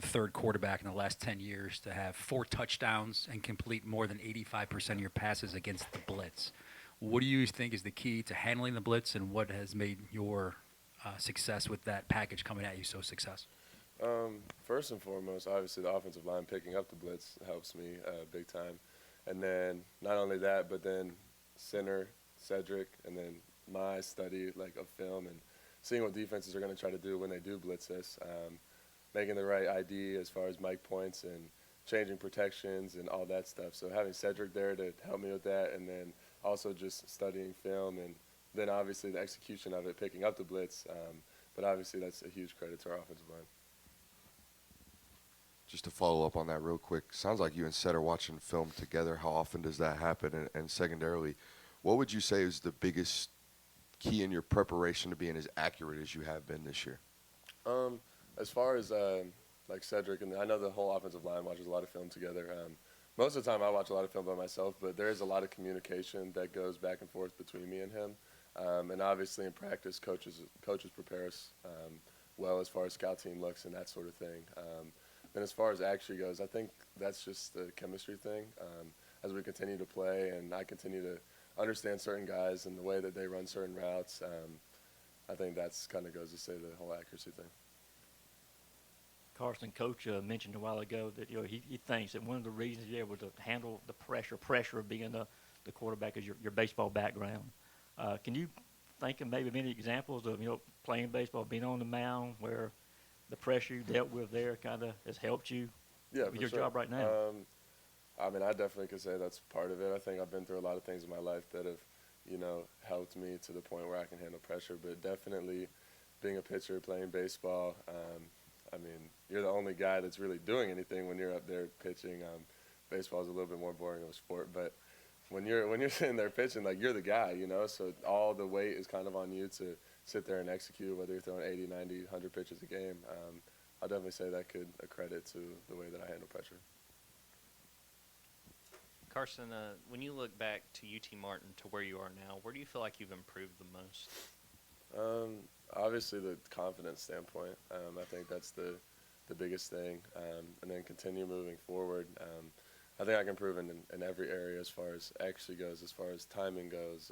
third quarterback in the last 10 years to have 4 touchdowns and complete more than 85% of your passes against the blitz. What do you think is the key to handling the blitz, and what has made your success with that package coming at you so successful? First and foremost, obviously the offensive line picking up the blitz helps me big time. And then not only that, but then center, Sedrick, and then my study like of film and seeing what defenses are going to try to do when they do blitz us, making the right ID as far as mic points and changing protections and all that stuff. So having Sedrick there to help me with that, and then also just studying film, and then obviously the execution of it, picking up the blitz. But obviously that's a huge credit to our offensive line. Just to follow up on that real quick, sounds like you and Seth are watching film together. How often does that happen? And secondarily, what would you say is the biggest key in your preparation to being as accurate as you have been this year? As far as like Sedrick, and I know the whole offensive line watches a lot of film together. Most of the time I watch a lot of film by myself, but there is a lot of communication that goes back and forth between me and him. And obviously in practice, coaches prepare us well as far as scout team looks and that sort of thing. And as far as actually goes, I think that's just the chemistry thing. As we continue to play and I continue to understand certain guys and the way that they run certain routes, I think that's kind of goes to say the whole accuracy thing. Carson, Coach mentioned a while ago that he thinks that one of the reasons you're able to handle the pressure of being the quarterback is your baseball background. Can you think of maybe many examples of playing baseball, being on the mound, where the pressure you dealt with there kind of has helped you with your job right now? I mean, I definitely could say that's part of it. I think I've been through a lot of things in my life that have, helped me to the point where I can handle pressure. But definitely being a pitcher, playing baseball, I mean, you're the only guy that's really doing anything when you're up there pitching. Baseball is a little bit more boring of a sport, but when you're sitting there pitching, like, you're the guy, so all the weight is kind of on you to sit there and execute, whether you're throwing 80, 90, 100 pitches a game. I'll definitely say that could accredit to the way that I handle pressure. Carson, when you look back to UT Martin to where you are now, where do you feel like you've improved the most? Obviously the confidence standpoint. I think that's the biggest thing. And then continue moving forward. I think I can improve in every area as far as accuracy goes, as far as timing goes,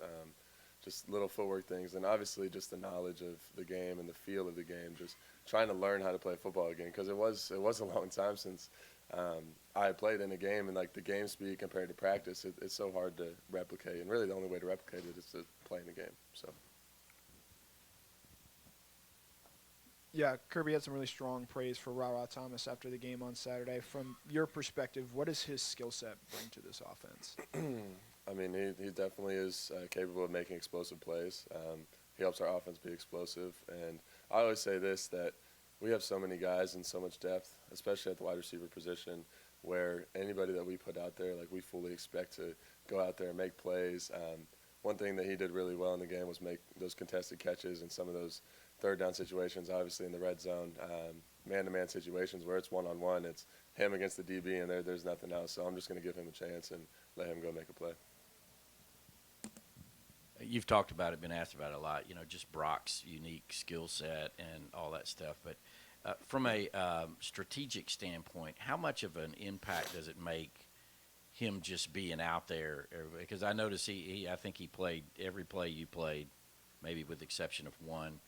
just little footwork things, and obviously just the knowledge of the game and the feel of the game, just trying to learn how to play football again, because it was a long time since I had played in a game, and like the game speed compared to practice, it's so hard to replicate, and really the only way to replicate it is to play in the game. So. Yeah, Kirby had some really strong praise for Rara Thomas after the game on Saturday. From your perspective, what does his skill set bring to this offense? I mean, he definitely is capable of making explosive plays. He helps our offense be explosive. And I always say this, that we have so many guys and so much depth, especially at the wide receiver position, where anybody that we put out there, like, we fully expect to go out there and make plays. One thing that he did really well in the game was make those contested catches and some of those third down situations, obviously in the red zone, man-to-man situations where it's one-on-one, it's him against the DB and there's nothing else. So I'm just going to give him a chance and let him go make a play. You've talked about it, been asked about it a lot, just Brock's unique skill set and all that stuff. But from a strategic standpoint, how much of an impact does it make him just being out there? Because I noticed I think he played every play you played, maybe with the exception of one.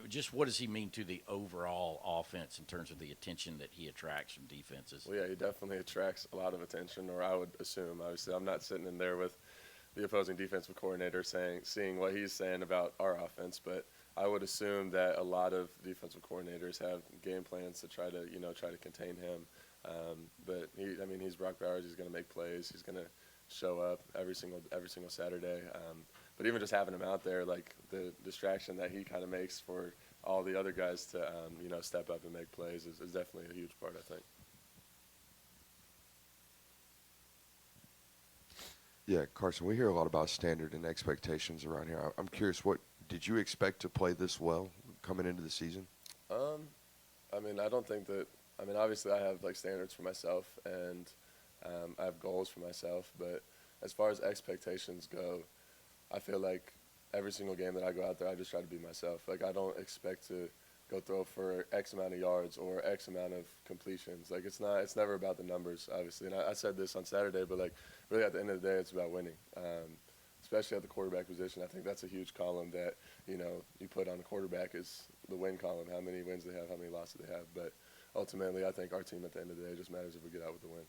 Just what does he mean to the overall offense in terms of the attention that he attracts from defenses? Well, yeah, he definitely attracts a lot of attention, or I would assume. Obviously, I'm not sitting in there with the opposing defensive coordinator seeing what he's saying about our offense, but I would assume that a lot of defensive coordinators have game plans to try to contain him. But he's Brock Bowers. He's going to make plays. He's going to show up every single Saturday. But even just having him out there, like the distraction that he kind of makes for all the other guys to step up and make plays is definitely a huge part, I think. Yeah, Carson, we hear a lot about standard and expectations around here. I'm curious, what did you expect to play this well coming into the season? I don't think that – obviously I have, like, standards for myself, and I have goals for myself. But as far as expectations go, I feel like every single game that I go out there, I just try to be myself. Like, I don't expect to go throw for X amount of yards or X amount of completions. Like it's never about the numbers, obviously. And I said this on Saturday, but like really at the end of the day, it's about winning. Especially at the quarterback position, I think that's a huge column that you put on a quarterback is the win column. How many wins they have, how many losses they have. But ultimately, I think our team at the end of the day just matters if we get out with the win.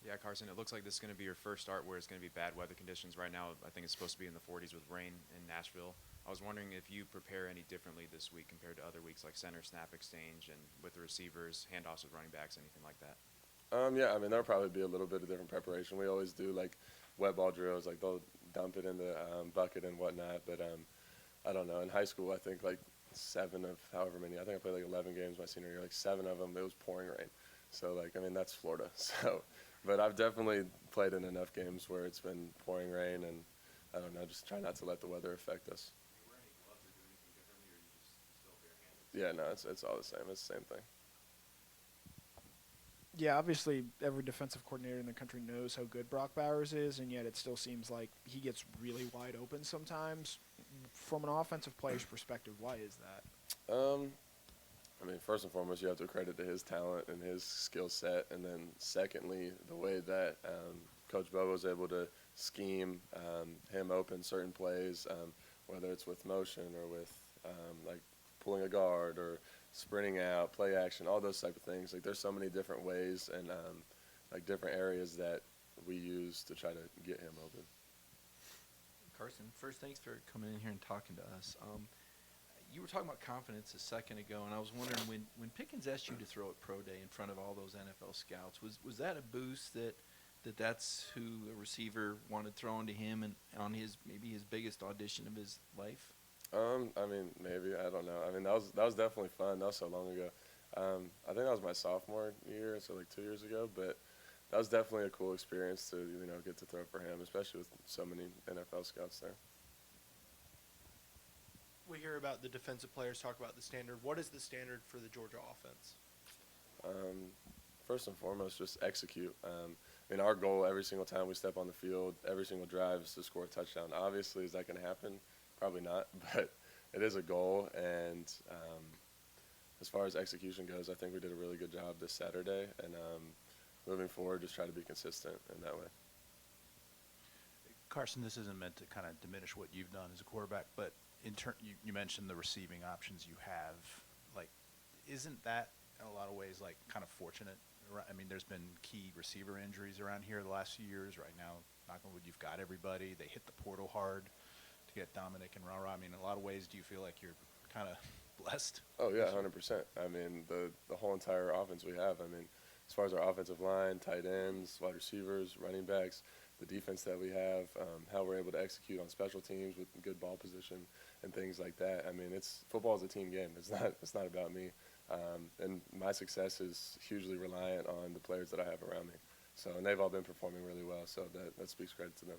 Yeah, Carson, it looks like this is going to be your first start where it's going to be bad weather conditions. Right now, I think it's supposed to be in the 40s with rain in Nashville. I was wondering if you prepare any differently this week compared to other weeks, like center snap exchange and with the receivers, handoffs with running backs, anything like that. Yeah, I mean, there'll probably be a little bit of different preparation. We always do, like, wet ball drills. Like, they'll dump it in the bucket and whatnot. But I don't know. In high school, I think, like, 7 of however many. I think I played, like, 11 games my senior year. Like, 7 of them, it was pouring rain. So, like, I mean, that's Florida. So, but I've definitely played in enough games where it's been pouring rain. And, I don't know, just try not to let the weather affect us. Yeah, no, it's all the same. It's the same thing. Yeah, obviously every defensive coordinator in the country knows how good Brock Bowers is, and yet it still seems like he gets really wide open sometimes. From an offensive player's perspective, why is that? I mean, first and foremost, you have to credit to his talent and his skill set, and then secondly, the way that Coach Bobo was able to scheme him open certain plays, whether it's with motion or with like pulling a guard or sprinting out, play action, all those type of things. Like there's so many different ways and like different areas that we use to try to get him open. Carson, first, thanks for coming in here and talking to us. You were talking about confidence a second ago, and I was wondering when Pickens asked you to throw at Pro Day in front of all those NFL scouts, was that a boost that's who a receiver wanted thrown to him and on maybe his biggest audition of his life? I mean, maybe, I don't know. I mean, that was definitely fun. That was so long ago. I think that was my sophomore year, so like 2 years ago. But that was definitely a cool experience to get to throw for him, especially with so many NFL scouts there. We hear about the defensive players talk about the standard. What is the standard for the Georgia offense? First and foremost, just execute. I mean, our goal every single time we step on the field, every single drive is to score a touchdown. Obviously, is that going to happen? Probably not, but it is a goal. And as far as execution goes, I think we did a really good job this Saturday. And moving forward, just try to be consistent in that way. Carson, this isn't meant to kind of diminish what you've done as a quarterback, but you mentioned the receiving options you have. Like, isn't that in a lot of ways like kind of fortunate? I mean, there's been key receiver injuries around here the last few years. Right now, knock on wood, you've got everybody. They hit the portal hard to get Dominic and Rara. I mean, in a lot of ways, do you feel like you're kind of blessed? Oh, yeah, 100%. I mean, the whole entire offense we have. I mean, as far as our offensive line, tight ends, wide receivers, running backs, the defense that we have, how we're able to execute on special teams with good ball position and things like that. I mean, football is a team game. It's not about me. And my success is hugely reliant on the players that I have around me. So, and they've all been performing really well, so that speaks credit to them.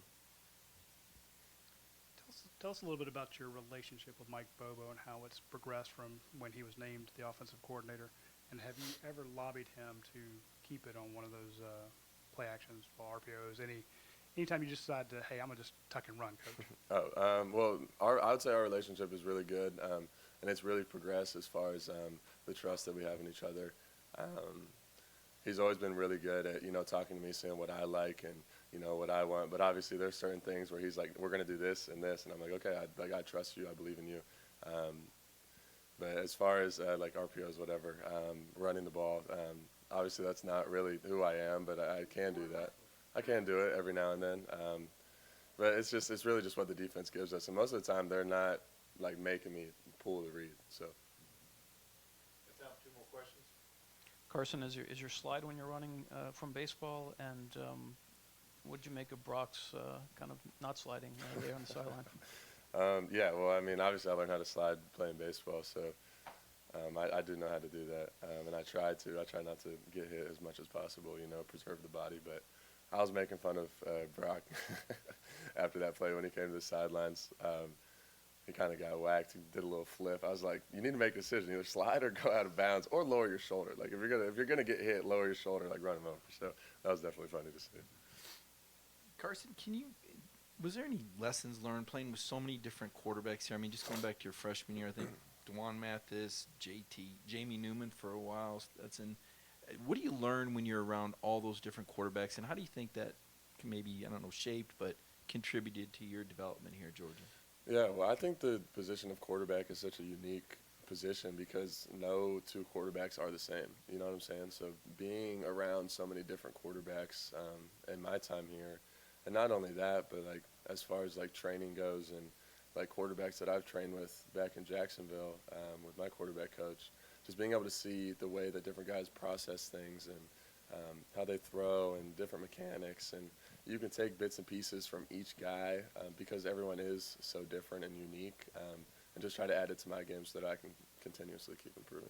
Tell us a little bit about your relationship with Mike Bobo and how it's progressed from when he was named the offensive coordinator. And have you ever lobbied him to keep it on one of those play actions, ball RPOs, anytime you just decide to, hey, I'm going to just tuck and run, coach? Well, I would say our relationship is really good, and it's really progressed as far as the trust that we have in each other. He's always been really good at, talking to me, saying what I like and, what I want. But obviously there's certain things where he's like, we're going to do this and this. And I'm like, okay, I trust you. I believe in you. But as far as like RPOs, whatever, running the ball, obviously that's not really who I am, but I can do that. I can do it every now and then. But it's really just what the defense gives us. And most of the time they're not like making me pull the read. So. Carson, is your slide when you're running from baseball, and what'd you make of Brock's kind of not sliding there on the sideline? Yeah, well, I mean, obviously I learned how to slide playing baseball, so I do know how to do that, and I try not to get hit as much as possible, preserve the body, but I was making fun of Brock after that play when he came to the sidelines. He kind of got whacked. He did a little flip. I was like, you need to make a decision: either slide or go out of bounds, or lower your shoulder. Like if you're gonna get hit, lower your shoulder, like run him over. So that was definitely funny to see. Carson, was there any lessons learned playing with so many different quarterbacks here? I mean, just going back to your freshman year, I think Dwan Mathis, Jamie Newman for a while. What do you learn when you're around all those different quarterbacks, and how do you think that can maybe, I don't know, shaped, but contributed to your development here at Georgia? Yeah, well, I think the position of quarterback is such a unique position because no two quarterbacks are the same. You know what I'm saying? So being around so many different quarterbacks in my time here, and not only that, but like as far as like training goes and like quarterbacks that I've trained with back in Jacksonville with my quarterback coach, just being able to see the way that different guys process things and how they throw and different mechanics. And you can take bits and pieces from each guy because everyone is so different and unique and just try to add it to my game so that I can continuously keep improving.